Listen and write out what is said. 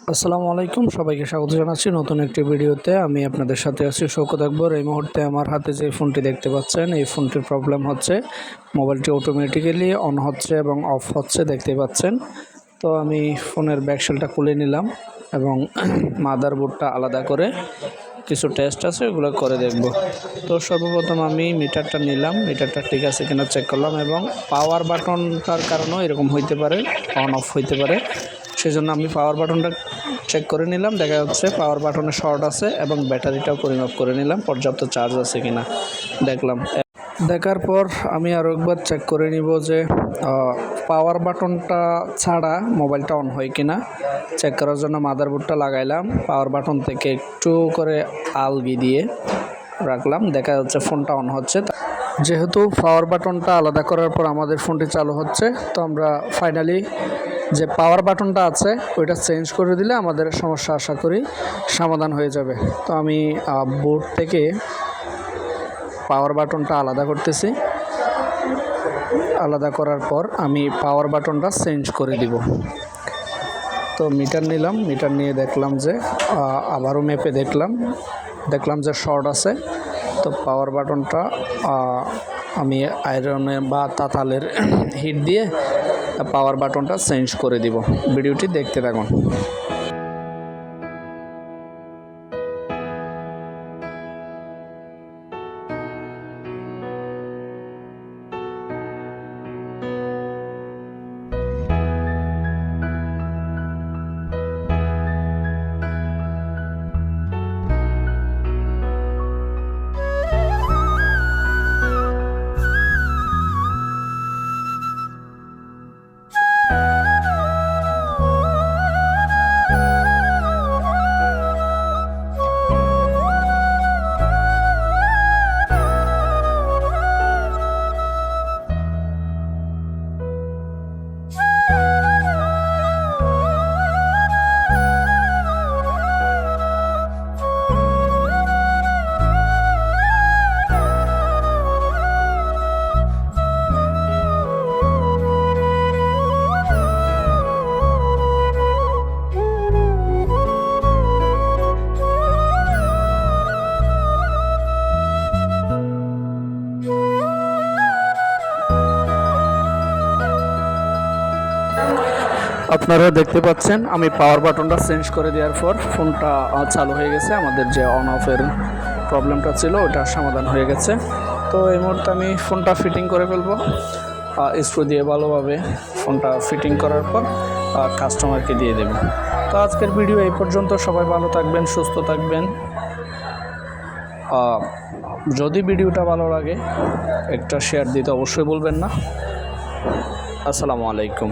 আসসালামু আলাইকুম, সবাইকে স্বাগত জানাচ্ছি নতুন একটি ভিডিওতে। আমি আপনাদের সাথে আছি শওকত আকবর। এই মুহূর্তে আমার হাতে যে ফোনটি দেখতে পাচ্ছেন, এই ফোনটির প্রবলেম হচ্ছে মোবাইলটি অটোমেটিক্যালি অন হচ্ছে এবং অফ হচ্ছে, দেখতে পাচ্ছেন। তো আমি ফোনের ব্যাকশেলটা খুলে নিলাম এবং মাদারবোর্ডটা আলাদা করে কিছু টেস্ট আছে ওগুলো করে দেখব। তো সর্বপ্রথম আমি মিটারটা নিলাম, মিটারটা ঠিক আছে কিনা চেক করলাম এবং পাওয়ার বাটনটার কারণেও এরকম হইতে পারে, অন অফ হইতে পারে। সেজন্য আমি পাওয়ার বাটনটা চেক করে নিলাম, দেখা যাচ্ছে পাওয়ার বাটনে শর্ট আছে এবং ব্যাটারিটাও পরিমাপ করে নিলাম পর্যাপ্ত চার্জ আছে কিনা দেখলাম। দেখার পর আমি আরও একবার চেক করে নিব যে পাওয়ার বাটনটা ছাড়া মোবাইলটা অন হয় কিনা। চেক করার জন্য মাদারবোর্ডটা লাগাইলাম, পাওয়ার বাটন থেকে একটু করে আলগি দিয়ে রাখলাম, দেখা যাচ্ছে ফোনটা অন হচ্ছে। যেহেতু পাওয়ার বাটনটা আলাদা করার পর আমাদের ফোনটি চালু হচ্ছে, তো আমরা ফাইনালি যে পাওয়ার বাটনটা আছে ওইটা চেঞ্জ করে দিলে আমাদের সমস্যা আশা করি সমাধান হয়ে যাবে। তো আমি বোর্ড থেকে পাওয়ার বাটনটা আলাদা করতেছি। আলাদা করার পর আমি পাওয়ার বাটনটা চেঞ্জ করে দিব। তো মিটার নিলাম, মিটার নিয়ে দেখলাম যে আবারও মেপে দেখলাম যে শর্ট আছে। তো পাওয়ার বাটনটা আমি আয়রনে বা তাতালের হিট দিয়ে পাওয়ার বাটনটা চেঞ্জ করে দিব। ভিডিওটি দেখতে থাকুন। আপনারা দেখতে পাচ্ছেন আমি পাওয়ার বাটনটা চেঞ্জ করে দেওয়ার পর ফোনটা চালু হয়ে গেছে। আমাদের যে অন অফের প্রবলেমটা ছিল ওটা সমাধান হয়ে গেছে। তো এই মুহূর্তে আমি ফোনটা ফিটিং করে ফেলবো স্ক্রু দিয়ে ভালোভাবে। ফোনটা ফিটিং করার পর কাস্টমারকে দিয়ে দেব। তো আজকের ভিডিও এই পর্যন্ত। সবাই ভালো থাকবেন, সুস্থ থাকবেন। যদি ভিডিওটা ভালো লাগে একটা শেয়ার দিতে অবশ্যই বলবেন না। আসসালামু আলাইকুম।